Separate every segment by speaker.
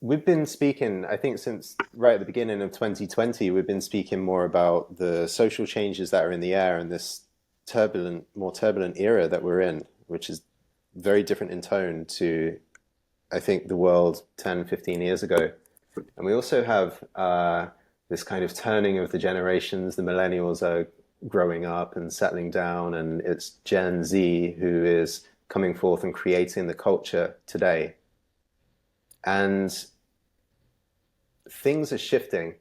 Speaker 1: we've been speaking, I think since right at the beginning of 2020, we've been speaking more about the social changes that are in the air and this more turbulent era that we're in, which is very different in tone to, I think, the world 10, 15 years ago. And we also have this kind of turning of the generations. The millennials are growing up and settling down, and it's Gen Z who is coming forth and creating the culture today. And things are shifting.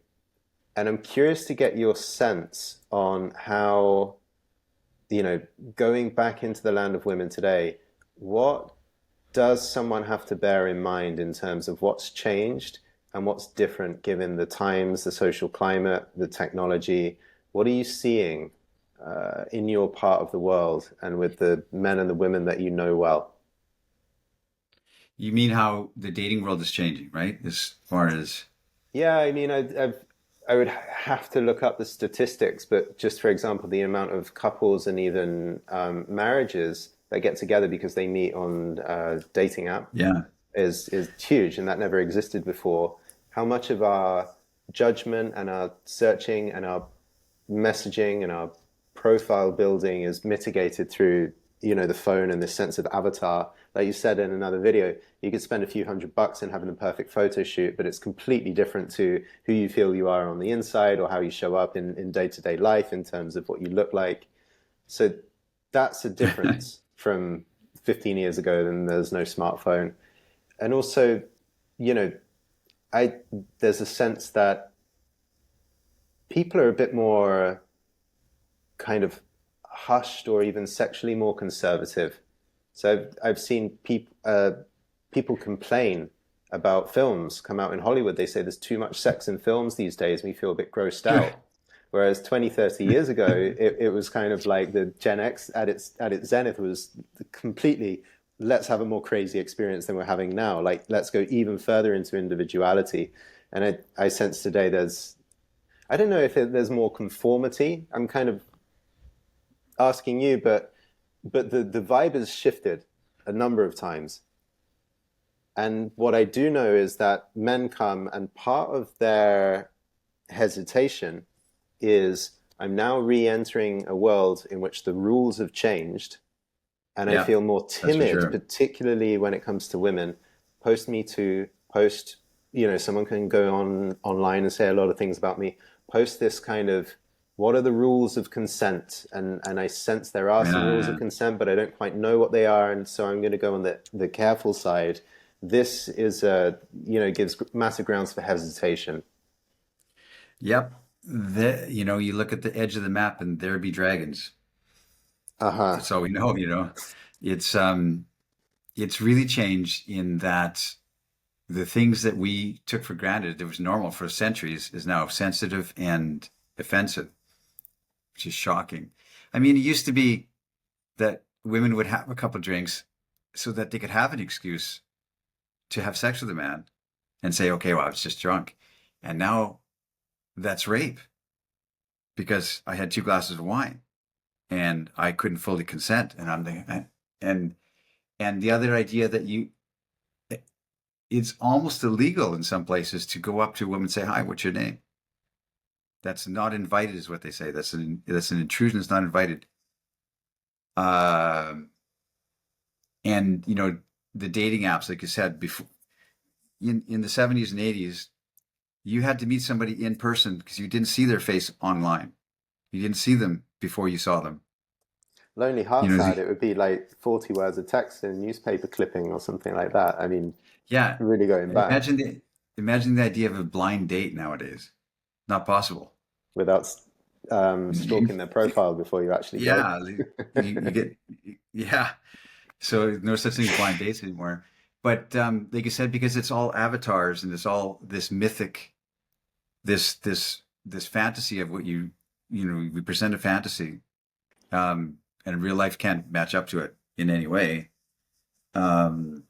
Speaker 1: And I'm curious to get your sense on how, you know, going back into the land of women today, what does someone have to bear in mind in terms of what's changed and what's different given the times, the social climate, the technology? What are you seeing in your part of the world and with the men and the women that you know well?
Speaker 2: You mean how the dating world is changing, right? As far as,
Speaker 1: Yeah, I mean, I would have to look up the statistics, but just for example, the amount of couples and even marriages that get together because they meet on dating app
Speaker 2: yeah,
Speaker 1: is huge, and that never existed before. How much of our judgment and our searching and our messaging and our profile building is mitigated through, you know, the phone and this sense of avatar. Like you said in another video, you could spend a few $100 in having the perfect photo shoot, but it's completely different to who you feel you are on the inside or how you show up in day-to-day life in terms of what you look like. So that's a difference from 15 years ago. Then there's no smartphone. And also, you know, I there's a sense that people are a bit more kind of hushed or even sexually more conservative. So I've seen people complain about films come out in Hollywood. They say there's too much sex in films these days, and we feel a bit grossed
Speaker 2: sure.
Speaker 1: out. Whereas 20, 30 years ago, it was kind of like the Gen X at its zenith was completely, let's have a more crazy experience than we're having now. Like, let's go even further into individuality. And I sense today I don't know if there's more conformity. I'm kind of asking you, but the vibe has shifted a number of times. And what I do know is that men come, and part of their hesitation is I'm now re-entering a world in which the rules have changed, and I
Speaker 2: Yeah,
Speaker 1: feel more
Speaker 2: that's for
Speaker 1: timid,
Speaker 2: sure.
Speaker 1: particularly when it comes to women. Post Me Too, post, you know, someone can go online and say a lot of things about me. Post this kind of what are the rules of consent? And I sense there are some rules of
Speaker 2: Yeah,
Speaker 1: consent, but I don't quite know what they are, and so I'm going to go on the careful side. This is you know, gives massive grounds for hesitation.
Speaker 2: yep. You look at the edge of the map and there be dragons.
Speaker 1: Uh-huh.
Speaker 2: That's all we know. It's it's really changed in that the things that we took for granted that was normal for centuries is now sensitive and offensive, which is shocking. I mean, it used to be that women would have a couple of drinks so that they could have an excuse to have sex with a man and say, okay, well, I was just drunk. And now that's rape because I had two glasses of wine and I couldn't fully consent. And and the other idea that it's almost illegal in some places to go up to a woman and say, hi, what's your name? That's not invited, is what they say. That's an intrusion. It's not invited. Um, and the dating apps, like you said before, in the 70s and 80s, you had to meet somebody in person because you didn't see their face online. You didn't see them before you saw them.
Speaker 1: Lonely
Speaker 2: You
Speaker 1: Heart
Speaker 2: know,
Speaker 1: Sad, it would be like 40 words of text in a newspaper clipping or something like that. I mean,
Speaker 2: yeah.
Speaker 1: really going back
Speaker 2: Imagine the idea of a blind date nowadays. Not possible.
Speaker 1: without
Speaker 2: You-
Speaker 1: stalking their profile before you actually go.
Speaker 2: yeah, you get yeah. So no such thing as blind dates anymore. But like I said, because it's all avatars and it's all this mythic, this fantasy of what we present a fantasy, and real life can't match up to it in any way. Um,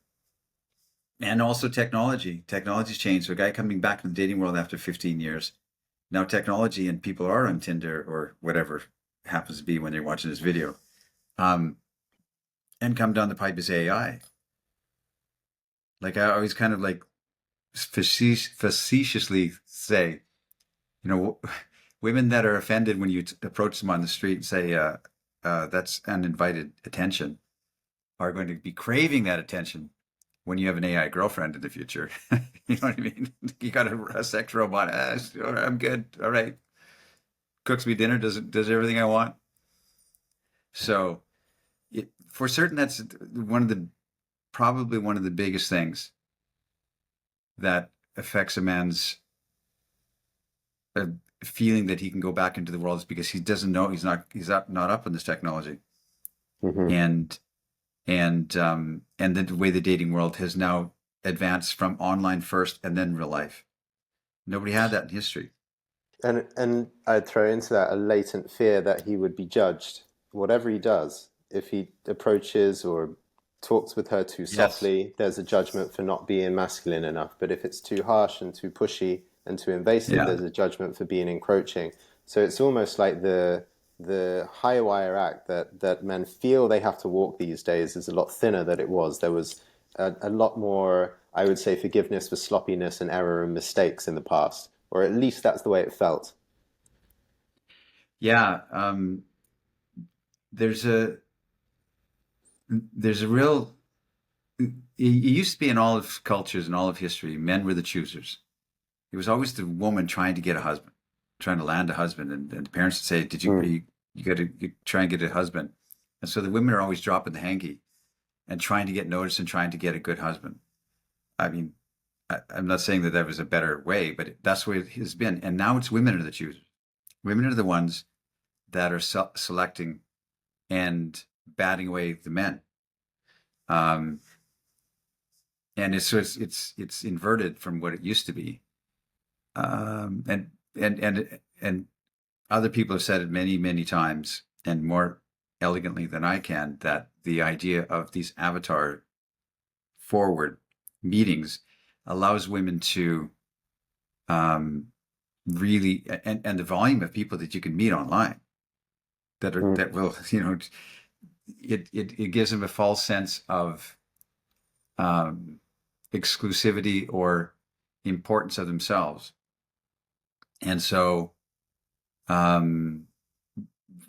Speaker 2: and also technology's changed. So a guy coming back in the dating world after 15 years, now technology and people are on Tinder or whatever happens to be when they're watching this video, um, and come down the pipe is AI. Like I always kind of like facetiously say, you know, women that are offended when you approach them on the street and say, that's uninvited attention, are going to be craving that attention when you have an AI girlfriend in the future. You know what I mean? You got a sex robot. Sure, I'm good. All right. Cooks me dinner, does everything I want. So for certain, that's probably one of the biggest things that affects a man's uh, feeling that he can go back into the world is because he doesn't know not up on this technology.
Speaker 1: Hmm.
Speaker 2: And and the way the dating world has now advanced from online first and then real life. Nobody had that in history.
Speaker 1: And I'd throw into that a latent fear that he would be judged, whatever he does. If he approaches or talks with her too
Speaker 2: Yes.
Speaker 1: softly, there's a judgment for not being masculine enough. But if it's too harsh and too pushy and too invasive,
Speaker 2: Yeah.
Speaker 1: there's a judgment for being encroaching. So it's almost like the high wire act that men feel they have to walk these days is a lot thinner than it was. There was a lot more, I would say, forgiveness for sloppiness and error and mistakes in the past, or at least that's the way it felt.
Speaker 2: Yeah. There's a there's a real it used to be in all of cultures and all of history, men were the choosers. It was always the woman trying to get a husband, trying to land a husband, and the parents would say, "Did
Speaker 1: Mm.
Speaker 2: you got to try and get a husband?" And so the women are always dropping the hanky and trying to get noticed and trying to get a good husband. I mean, I'm not saying that that was a better way, but that's the way it has been. And now it's women are the choosers. Women are the ones that are selecting and batting away the men. Um, and it's inverted from what it used to be. And other people have said it many times and more elegantly than I can that the idea of these avatar forward meetings allows women to um, really and the volume of people that you can meet online
Speaker 1: Mm.
Speaker 2: that will it gives them a false sense of um, exclusivity or importance of themselves. And so um,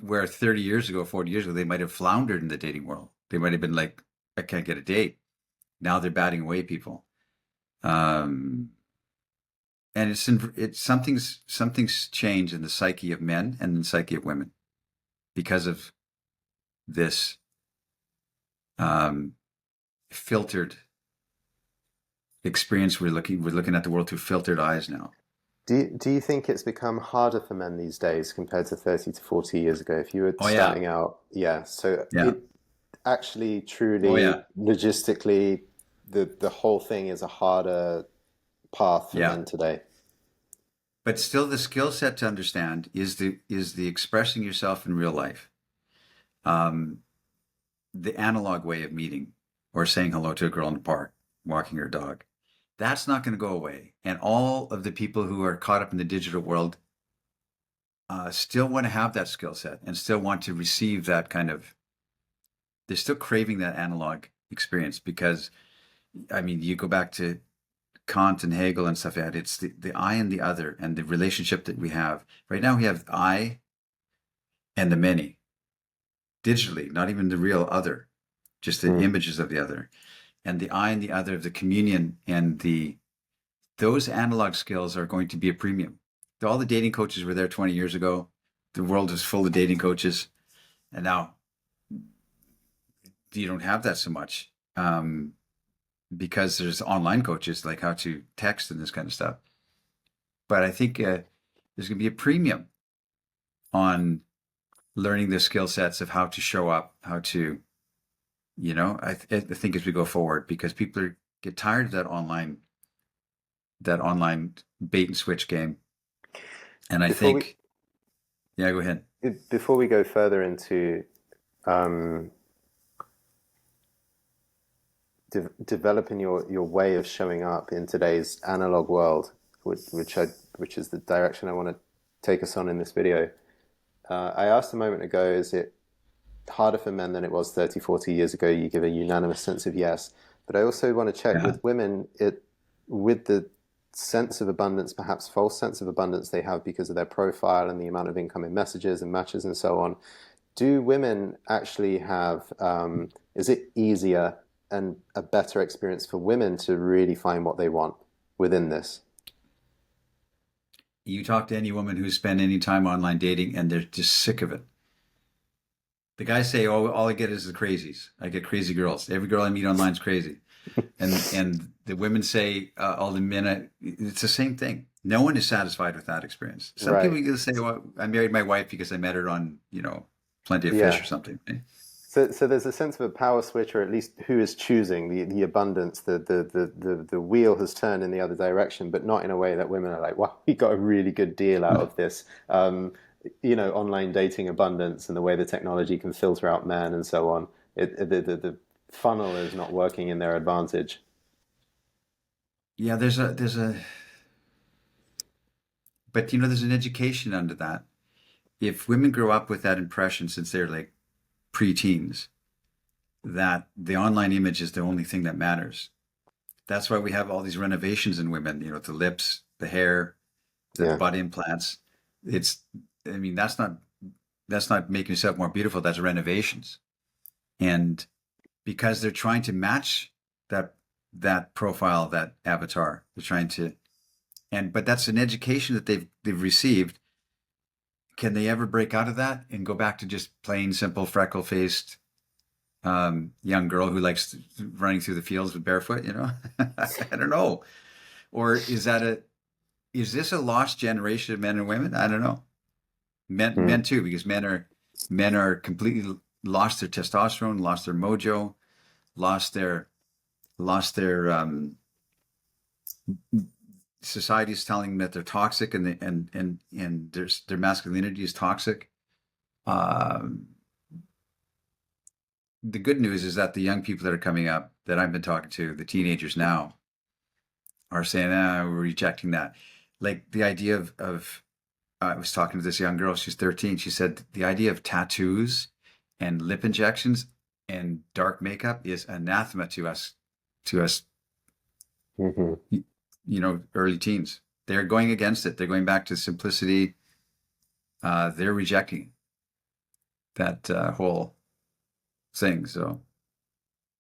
Speaker 2: where 30 years ago, 40 years ago, they might have floundered in the dating world. They might have been like, I can't get a date. Now they're batting away people. Um, and it's something's changed in the psyche of men and the psyche of women because of this um, filtered experience. We're looking at the world through filtered eyes now.
Speaker 1: Do you think it's become harder for men these days compared to 30 to 40 years ago? If you were
Speaker 2: Oh yeah,
Speaker 1: starting out, yeah. So
Speaker 2: yeah,
Speaker 1: it actually,
Speaker 2: oh yeah,
Speaker 1: truly, logistically, the whole thing is a harder path for
Speaker 2: yeah.
Speaker 1: men today.
Speaker 2: But still, the skill set to understand is the expressing yourself in real life. Um, the analog way of meeting or saying hello to a girl in the park, walking her dog. That's not going to go away. And all of the people who are caught up in the digital world still want to have that skill set and still want to receive that kind of, they're still craving that analog experience because, I mean, you go back to Kant and Hegel and stuff like that. It's the I and the other and the relationship that we have. Right now, we have I and the many digitally, not even the real other, just the
Speaker 1: Mm.
Speaker 2: images of the other. And the I and the other of the communion and the those analog skills are going to be a premium. All the dating coaches were there 20 years ago. The world was full of dating coaches, and now you don't have that so much because there's online coaches like how to text and this kind of stuff. But I think there's going to be a premium on learning the skill sets of how to show up, how to, I think as we go forward, because get tired of that online bait and switch game. And I
Speaker 1: Before we
Speaker 2: think, yeah, go ahead.
Speaker 1: before we go further into um, developing your way of showing up in today's analog world, which is the direction I want to take us on in this video. I asked a moment ago, is it harder for men than it was 30, 40 years ago? You give a unanimous sense of yes. But I also want to check
Speaker 2: Yeah.
Speaker 1: with women, with the sense of abundance, perhaps false sense of abundance they have because of their profile and the amount of incoming messages and matches and so on, do women actually have, is it easier and a better experience for women to really find what they want within this?
Speaker 2: You talk to any woman who's spent any time online dating and they're just sick of it. The guys say, "Oh, all I get is the crazies. I get crazy girls. Every girl I meet online is crazy." And the women say, "All the men." It's the same thing. No one is satisfied with that experience. Some
Speaker 1: Right.
Speaker 2: people say, "Well, I married my wife because I met her on, Plenty of Fish
Speaker 1: Yeah.
Speaker 2: or something." Eh?
Speaker 1: So there's a sense of a power switch, or at least who is choosing the abundance. The wheel has turned in the other direction, but not in a way that women are like, "Wow, we got a really good deal out of this." Online dating abundance and the way the technology can filter out men and so on. The funnel is not working in their advantage.
Speaker 2: Yeah, but there's an education under that. If women grow up with that impression since they're like pre-teens, that the online image is the only thing that matters. That's why we have all these renovations in women, the lips, the hair, the
Speaker 1: Yeah.
Speaker 2: butt implants. It's, I mean, that's not making yourself more beautiful. That's renovations. And because they're trying to match that, that profile, that avatar, they're trying to, but that's an education that they've received. Can they ever break out of that and go back to just plain simple freckle faced young girl who likes running through the fields with barefoot? I don't know. Or is this a lost generation of men and women? I don't know. Men
Speaker 1: Mm.
Speaker 2: too, because men are completely lost their testosterone, lost their mojo, lost their society's telling them that they're toxic, and their masculinity is toxic. Um, the good news is that the young people that are coming up that I've been talking to, the teenagers now, are saying, we're rejecting that. Like the idea of I was talking to this young girl, she's 13. She said the idea of tattoos and lip injections and dark makeup is anathema to us,
Speaker 1: Hmm.
Speaker 2: early teens. They're going against it. They're going back to simplicity. They're rejecting that whole thing. So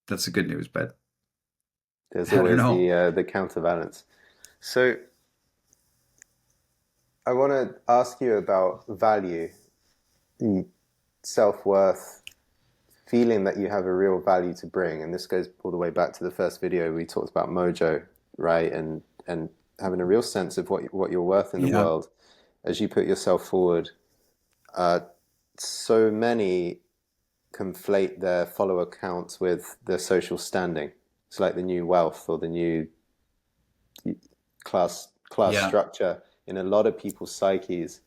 Speaker 2: that's the good news. But
Speaker 1: There's
Speaker 2: I don't
Speaker 1: always
Speaker 2: know.
Speaker 1: the counterbalance. So I want to ask you about value, self-worth, feeling that you have a real value to bring. And this goes all the way back to the first video we talked about mojo, right? And having a real sense of what you're worth in the
Speaker 2: Yeah.
Speaker 1: world as you put yourself forward. Uh, so many conflate their follower counts with their social standing. It's like the new wealth or the new class
Speaker 2: Yeah.
Speaker 1: structure in a lot of people's psyches.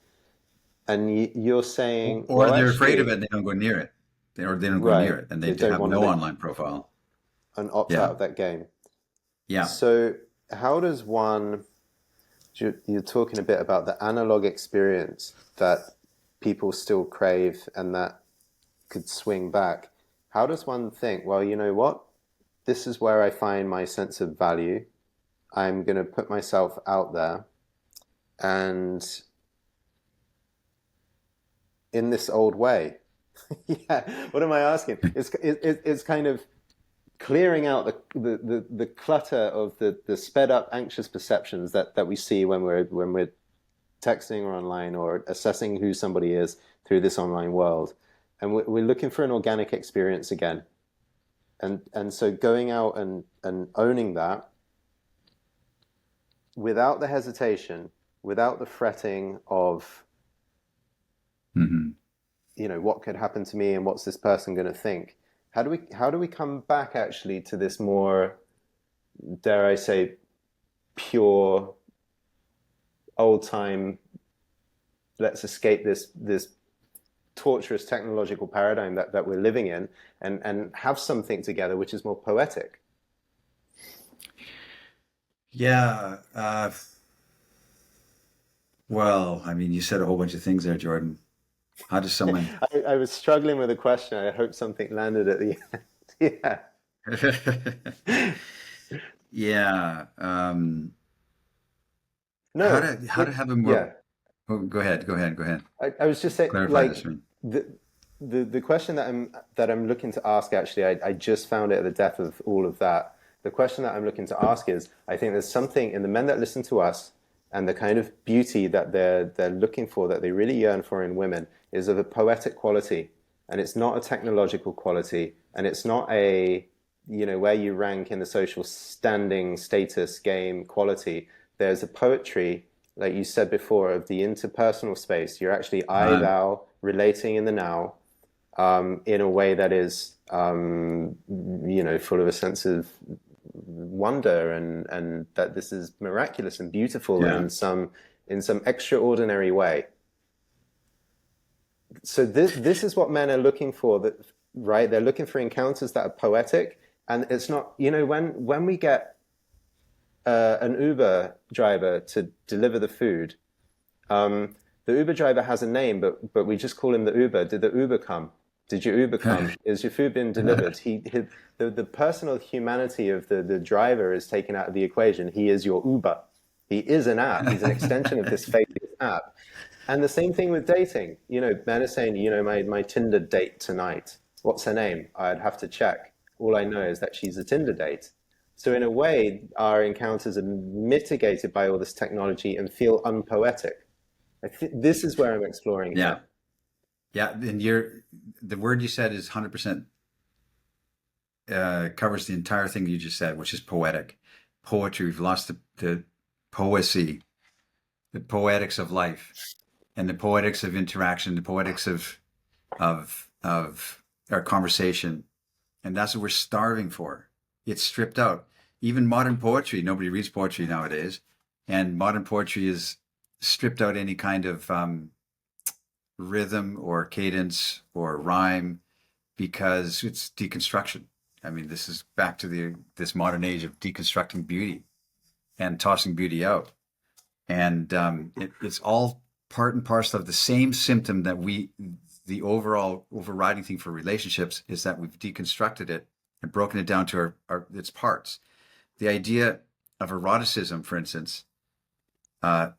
Speaker 1: And you're saying,
Speaker 2: Or
Speaker 1: well,
Speaker 2: they're afraid of it
Speaker 1: actually,
Speaker 2: and they don't go near it. They don't go near
Speaker 1: right,
Speaker 2: it and they
Speaker 1: they don't
Speaker 2: have
Speaker 1: want to
Speaker 2: no
Speaker 1: live
Speaker 2: online profile.
Speaker 1: and opt out
Speaker 2: Yeah.
Speaker 1: of that game.
Speaker 2: Yeah.
Speaker 1: So, how does one, you're talking a bit about the analog experience that people still crave and that could swing back. How does one think, well, you know what? This is where I find my sense of value. I'm going to put myself out there. And in this old way, yeah, what am I asking? It's kind of clearing out the clutter of the sped up anxious perceptions that we see when we're texting or online or assessing who somebody is through this online world, and we're looking for an organic experience again, and so going out and owning that without the hesitation, without the fretting of
Speaker 2: Hmm.
Speaker 1: what could happen to me and what's this person going to think. How do we come back actually to this more, dare I say, pure old time, let's escape this torturous technological paradigm that we're living in, and have something together which is more poetic.
Speaker 2: Yeah. Well, I mean, you said a whole bunch of things there, Jordan. How does someone?
Speaker 1: I was struggling with a question. I hope something landed at the end. Yeah.
Speaker 2: Yeah.
Speaker 1: No,
Speaker 2: how to have a more,
Speaker 1: yeah.
Speaker 2: oh, go ahead.
Speaker 1: I was just saying,
Speaker 2: Clarify this
Speaker 1: like
Speaker 2: for me.
Speaker 1: the the question that I'm looking to ask, actually, I just found it at the depth of all of that. The question that I'm looking to ask is, I think there's something in the men that listen to us and the kind of beauty that they're looking for, that they really yearn for in women, is of a poetic quality, and it's not a technological quality, and it's not a, where you rank in the social standing status game quality. There's a poetry, like you said before, of the interpersonal space. You're actually I,
Speaker 2: Uh,
Speaker 1: thou, relating in the now, in a way that is, full of a sense of wonder, and that this is miraculous and beautiful
Speaker 2: yeah,
Speaker 1: in some extraordinary way. So this is what men are looking for, that right? They're looking for encounters that are poetic, and it's not, when we get an Uber driver to deliver the food. The Uber driver has a name, but we just call him the Uber. Did the Uber come? Did your Uber come? Is your food been delivered? The personal humanity of the driver is taken out of the equation. He is your Uber. He is an app. He's an extension of this faceless app. And the same thing with dating. Men are saying, my Tinder date tonight. What's her name? I'd have to check. All I know is that she's a Tinder date. So in a way, our encounters are mitigated by all this technology and feel unpoetic. This is where I'm exploring
Speaker 2: yeah,
Speaker 1: here.
Speaker 2: yeah. And the word you said is 100% covers the entire thing you just said, which is poetic. Poetry. We've lost the poesy, the poetics of life, and the poetics of interaction, the poetics of our conversation, and that's what we're starving for. It's stripped out. Even modern poetry, nobody reads poetry nowadays, and modern poetry is stripped out any kind of rhythm or cadence or rhyme because it's deconstruction. I mean, this is back to this modern age of deconstructing beauty and tossing beauty out, and it's all part and parcel of the same symptom that the overall overriding thing for relationships is that we've deconstructed it and broken it down to its parts. The idea of eroticism, for instance, uh,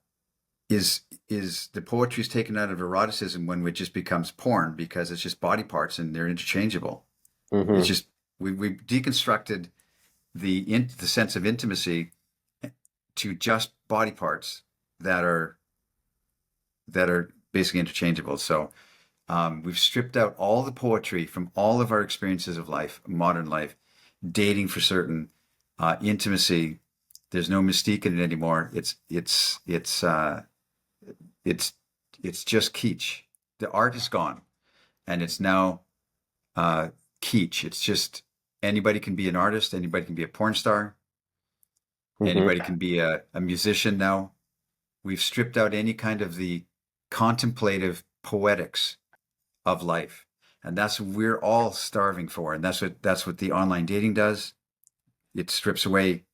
Speaker 2: is the poetry is taken out of eroticism when it just becomes porn because it's just body parts and they're interchangeable. It's
Speaker 1: Hmm.
Speaker 2: just we deconstructed the sense of intimacy to just body parts that are basically interchangeable. So we've stripped out all the poetry from all of our experiences of life, modern life, dating for certain, intimacy. There's no mystique in it anymore. It's it's just kitsch. The art is gone, and it's now kitsch. It's just anybody can be an artist. Anybody can be a porn star.
Speaker 1: Hmm.
Speaker 2: Anybody can be a musician now. We've stripped out any kind of the contemplative poetics of life. And that's what we're all starving for. And that's what the online dating does. It strips away,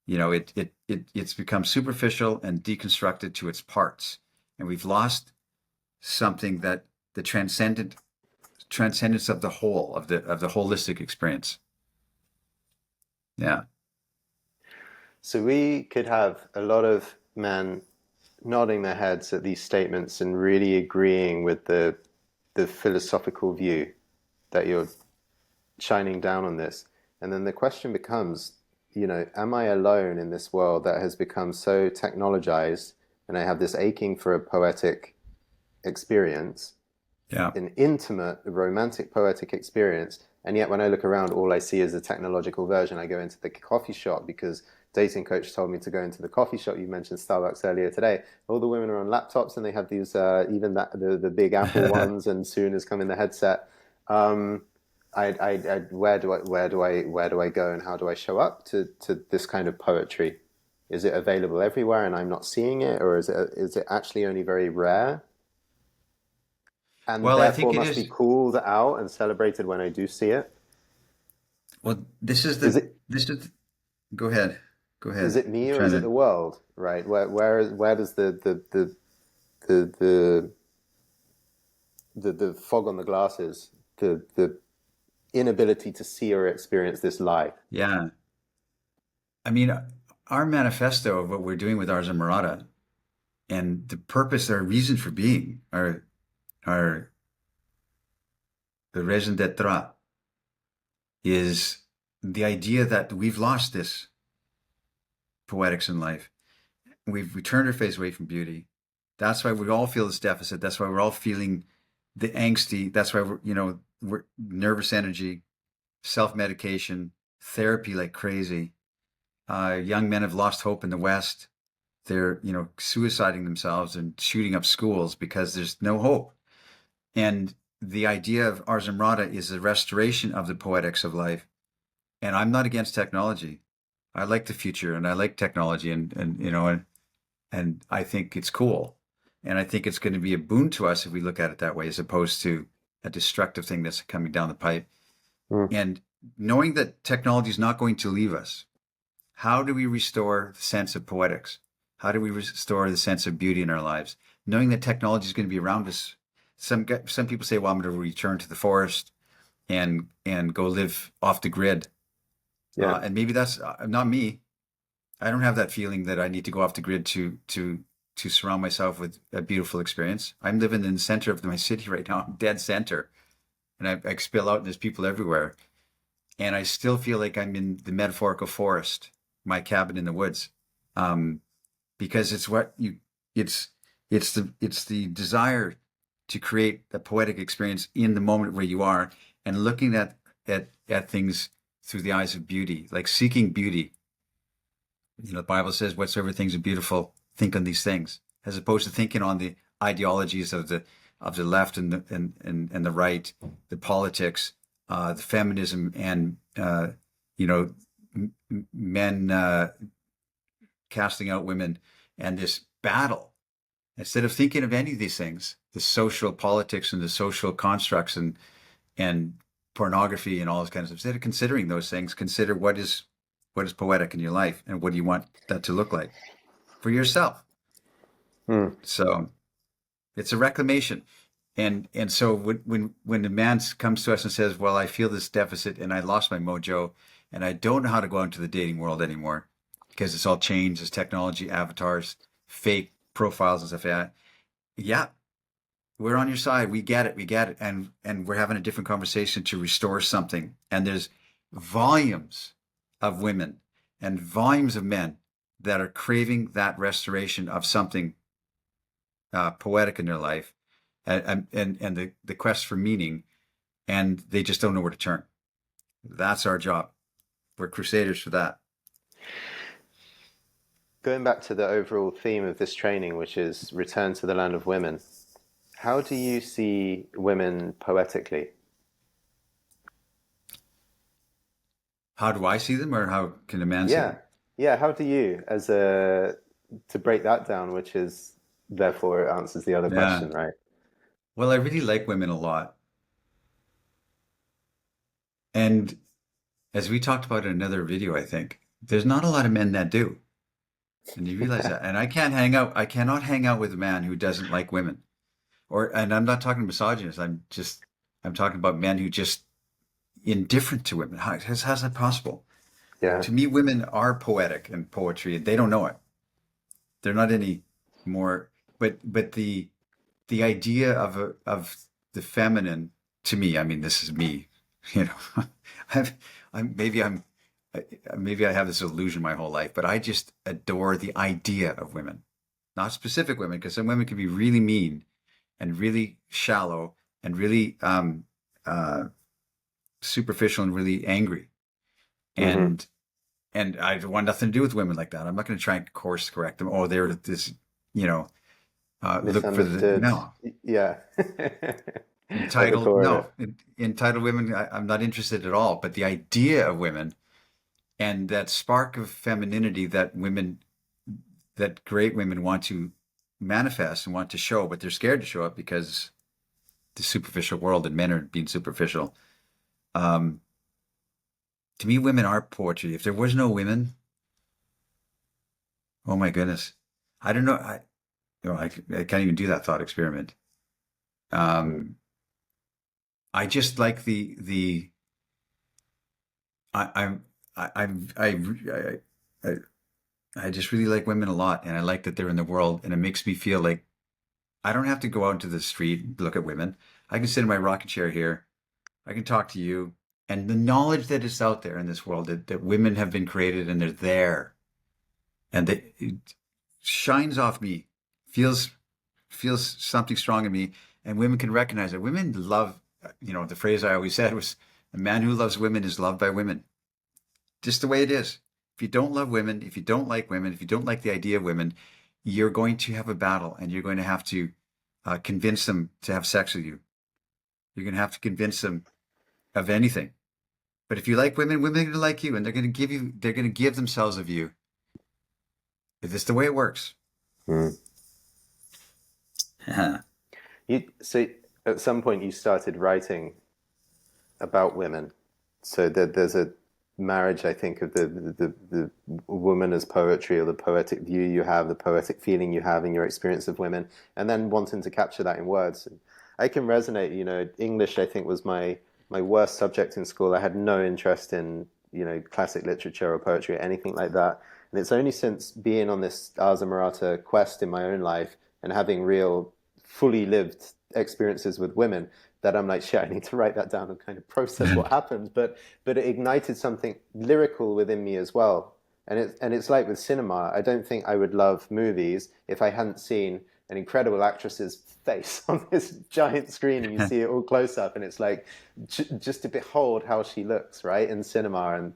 Speaker 2: it's become superficial and deconstructed to its parts. And we've lost something that the transcendence of the whole, of the holistic experience. Yeah.
Speaker 1: So we could have a lot of men nodding their heads at these statements and really agreeing with the philosophical view that you're shining down on this. And then the question becomes, am I alone in this world that has become so technologized, and I have this aching for a poetic experience,
Speaker 2: Yeah.
Speaker 1: an intimate, romantic, poetic experience. And yet, when I look around, all I see is a technological version. I go into the coffee shop because dating coach told me to go into the coffee shop. You mentioned Starbucks earlier today. All the women are on laptops, and they have these, even the big Apple ones, and soon is coming the headset. Um, where do I go, and how do I show up to this kind of poetry? Is it available everywhere, and I'm not seeing it, or is it actually only very rare? And
Speaker 2: Well, I
Speaker 1: therefore
Speaker 2: think it
Speaker 1: must be
Speaker 2: is.
Speaker 1: called out and celebrated when I do see it.
Speaker 2: Well,
Speaker 1: Is it
Speaker 2: this is, go ahead. Go
Speaker 1: is
Speaker 2: ahead.
Speaker 1: it
Speaker 2: I'm
Speaker 1: me, or
Speaker 2: trying
Speaker 1: is it the
Speaker 2: to,
Speaker 1: world? Right? Where does the the fog on the glasses, the inability to see or experience this lie?
Speaker 2: yeah. I mean, our manifesto of what we're doing with ours Amorata and the purpose, our reason for being, our the raison d'être is the idea that we've lost this poetics in life. We turned our face away from beauty. That's why we all feel this deficit. That's why we're all feeling the angsty. That's why we're nervous energy, self-medication, therapy like crazy. Young men have lost hope in the West. They're, suiciding themselves and shooting up schools because there's no hope. And the idea of Ars Amorata is the restoration of the poetics of life. And I'm not against technology. I like the future and I like technology and I think it's cool. And I think it's going to be a boon to us if we look at it that way, as opposed to a destructive thing that's coming down the pipe.
Speaker 1: Mm.
Speaker 2: And knowing that technology is not going to leave us, how do we restore the sense of poetics? How do we restore the sense of beauty in our lives? Knowing that technology is going to be around us. Some people say, well, I'm going to return to the forest and go live off the grid.
Speaker 1: Yeah.
Speaker 2: And maybe that's not me. I don't have that feeling that I need to go off the grid to surround myself with a beautiful experience. I'm living in the center of my city right now, dead center, and I spill out and there's people everywhere. And I still feel like I'm in the metaphorical forest, my cabin in the woods, because it's the desire to create a poetic experience in the moment where you are, and looking at things through the eyes of beauty, like seeking beauty. The Bible says, "Whatsoever things are beautiful, think on these things," as opposed to thinking on the ideologies of the left and the right, the politics, the feminism, and men casting out women, and this battle. Instead of thinking of any of these things, the social politics and the social constructs and pornography and all this kind of stuff, instead of considering those things, consider what is poetic in your life and what do you want that to look like for yourself.
Speaker 1: Mm.
Speaker 2: So it's a reclamation. And so when the man comes to us and says, well, I feel this deficit and I lost my mojo and I don't know how to go out into the dating world anymore because it's all changed, it's technology, avatars, fake profiles and stuff like that. Yeah, we're on your side. We get it. And we're having a different conversation to restore something. And there's volumes of women and volumes of men that are craving that restoration of something poetic in their life and the quest for meaning, and they just don't know where to turn. That's our job. We're crusaders for that.
Speaker 1: Going back to the overall theme of this training, which is return to the land of women, how do you see women poetically?
Speaker 2: How do I see them, or how can a man see
Speaker 1: Yeah.
Speaker 2: them?
Speaker 1: Yeah, how do you, to break that down, which is therefore it answers the other
Speaker 2: Yeah.
Speaker 1: question, right?
Speaker 2: Well, I really like women a lot. And as we talked about in another video, I think there's not a lot of men that do. And you realize that. And I cannot hang out with a man who doesn't like women. And I'm not talking misogynist. I'm talking about men who just indifferent to women. How's that possible?
Speaker 1: Yeah.
Speaker 2: To me, women are poetic and poetry, and they don't know it. They're not any more, but the idea of the feminine, to me, I mean, this is me, you know, I've, I'm maybe I'm maybe I have this illusion my whole life, but I just adore the idea of women, not specific women, because some women can be really mean and really shallow and really superficial and really angry.
Speaker 1: Hmm.
Speaker 2: And I want nothing to do with women like that. I'm not going to try and course correct them. Oh, they're this, you know, look for the
Speaker 1: Misunderstood.
Speaker 2: no
Speaker 1: Yeah. At the
Speaker 2: entitled.
Speaker 1: core of
Speaker 2: No,
Speaker 1: it.
Speaker 2: entitled women. I'm not interested at all. But the idea of women and that spark of femininity that great women want to manifest and want to show, but they're scared to show it because the superficial world and men are being superficial. Um, to me, women are poetry. If there was no women, oh my goodness, I don't know. I can't even do that thought experiment.
Speaker 1: Mm.
Speaker 2: Um, I just like I, I'm I, I'm I I just really like women a lot, and I like that they're in the world, and it makes me feel like I don't have to go out into the street and look at women. I can sit in my rocking chair here. I can talk to you, and the knowledge that is out there in this world that women have been created and they're there, and that it shines off me, feels something strong in me, and women can recognize it. Women love, the phrase I always said was, "A man who loves women is loved by women." Just the way it is. If you don't love women, if you don't like women, if you don't like the idea of women, you're going to have a battle, and you're going to have to convince them to have sex with you. You're going to have to convince them of anything. But if you like women, women are going to like you, and they're going to give themselves of you. Is this the way it works?
Speaker 1: Hmm. So at some point you started writing about women. So there's a marriage, I think, of the woman as poetry, or the poetic view you have, the poetic feeling you have in your experience of women, and then wanting to capture that in words. And I can resonate. English, I think, was my worst subject in school. I had no interest in, classic literature or poetry or anything like that. And it's only since being on this Ars Amorata quest in my own life and having real, fully lived experiences with women that I'm like, shit, I need to write that down and kind of process what happened. But it ignited something lyrical within me as well. And it's like with cinema, I don't think I would love movies if I hadn't seen an incredible actress's face on this giant screen, and you see it all close up, and it's like just to behold how she looks, right, in cinema. And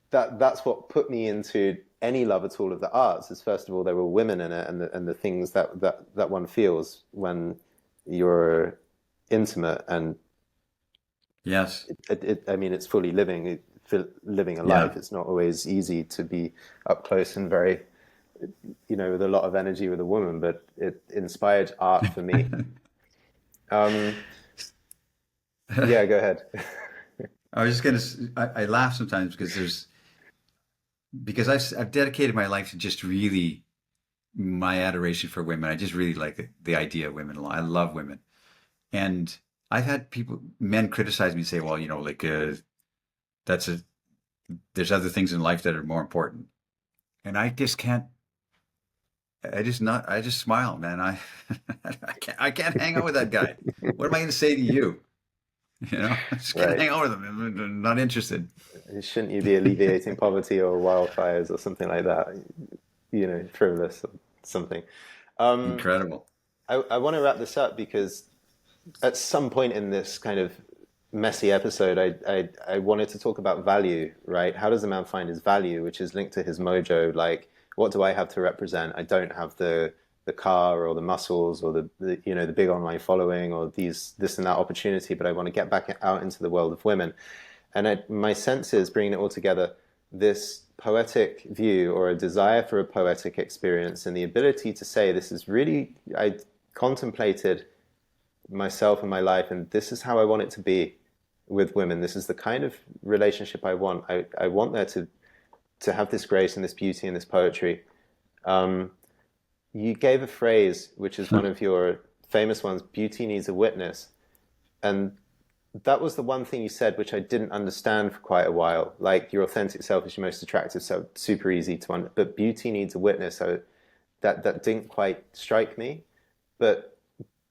Speaker 1: that's what put me into any love at all of the arts. Is first of all, there were women in it, and the things that one feels when you're intimate, and
Speaker 2: Yes.
Speaker 1: I mean, it's fully living a
Speaker 2: Yeah.
Speaker 1: life. It's not always easy to be up close and very, with a lot of energy with a woman, but it inspired art for me. Um, yeah, go ahead.
Speaker 2: I was just I laugh sometimes because I've dedicated my life to just really my adoration for women. I just really like the idea of women a lot. I love women. And I've had men criticize me and say, well, that's there's other things in life that are more important. And I just can't, I just smile, man. I can't hang out with that guy. What am I going to say to you? I just can't
Speaker 1: Right.
Speaker 2: hang out with him. I'm not interested.
Speaker 1: Shouldn't you be alleviating poverty or wildfires or something like that? Frivolous or something. Um,
Speaker 2: Incredible.
Speaker 1: I want to wrap this up because at some point in this kind of messy episode, I wanted to talk about value, right? How does a man find his value, which is linked to his mojo? Like, what do I have to represent? I don't have the car or the muscles or the big online following or this and that opportunity, but I want to get back out into the world of women. And my sense is, bringing it all together, this poetic view or a desire for a poetic experience and the ability to say, this is really, I contemplated myself and my life, and this is how I want it to be with women. This is the kind of relationship I want. I want there to have this grace and this beauty and this poetry. You gave a phrase, which is one of your famous ones, beauty needs a witness. And that was the one thing you said, which I didn't understand for quite a while. Like, your authentic self is your most attractive, so super easy to understand. But beauty needs a witness. So that didn't quite strike me. But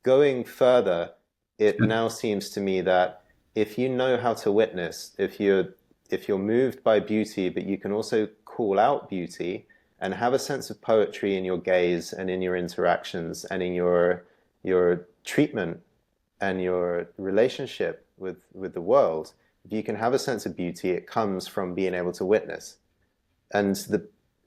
Speaker 1: going further, it now seems to me that if you know how to witness, if you're moved by beauty, but you can also call out beauty and have a sense of poetry in your gaze and in your interactions and in your treatment and your relationship with the world, if you can have a sense of beauty, it comes from being able to witness. And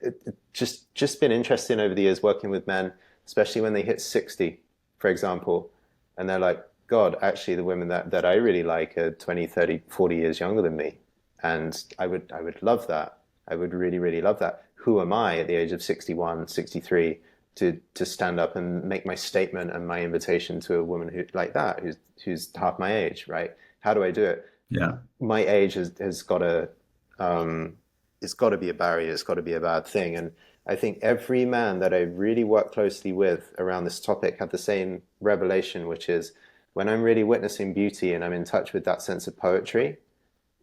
Speaker 1: it just been interesting over the years working with men, especially when they hit 60, for example, and they're like, God, actually the women that I really like are 20, 30, 40 years younger than me. And I would love that. I would really, really love that. Who am I at the age of 61, 63 to stand up and make my statement and my invitation to a woman who like that, who's half my age, right? How do I do it?
Speaker 2: Yeah.
Speaker 1: My age has got to, it's got to be a barrier. It's got to be a bad thing. And I think every man that I really work closely with around this topic had the same revelation, which is when I'm really witnessing beauty and I'm in touch with that sense of poetry,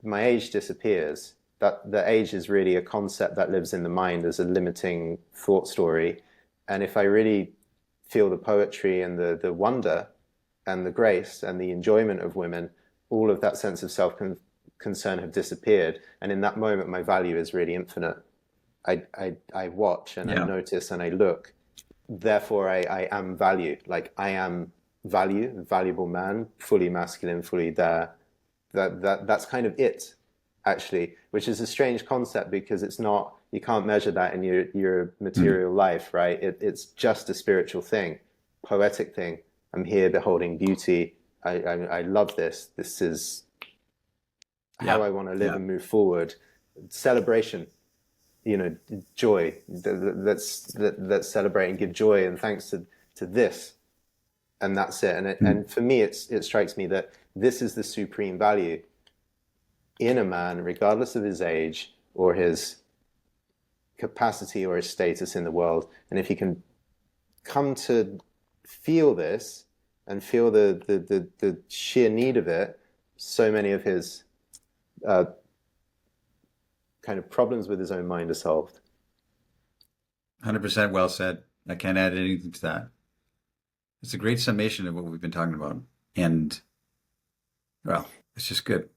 Speaker 1: my age disappears. that the age is really a concept that lives in the mind as a limiting thought story. And if I really feel the poetry and the wonder and the grace and the enjoyment of women, all of that sense of self-concern have disappeared. And in that moment, my value is really infinite. I watch and I
Speaker 2: Yeah.
Speaker 1: notice and I look. Therefore, I am value. Like I am value, valuable man, fully masculine, fully there. That's kind of it, actually, which is a strange concept because it's not, you can't measure that in your
Speaker 2: Mm.
Speaker 1: material life, right? It's just a spiritual thing, poetic thing. I'm here beholding beauty. I love this. This is how
Speaker 2: Yeah.
Speaker 1: I want to live
Speaker 2: Yeah.
Speaker 1: and move forward. Celebration, joy. Let's celebrate and give joy and thanks to this, and that's it. And
Speaker 2: Mm.
Speaker 1: for me, it strikes me that this is the supreme value in a man, regardless of his age or his capacity or his status in the world. And if he can come to feel this and feel the sheer need of it, so many of his uh, kind of problems with his own mind are solved.
Speaker 2: 100% well said. I can't add anything to that. It's a great summation of what we've been talking about. And, well, it's just good.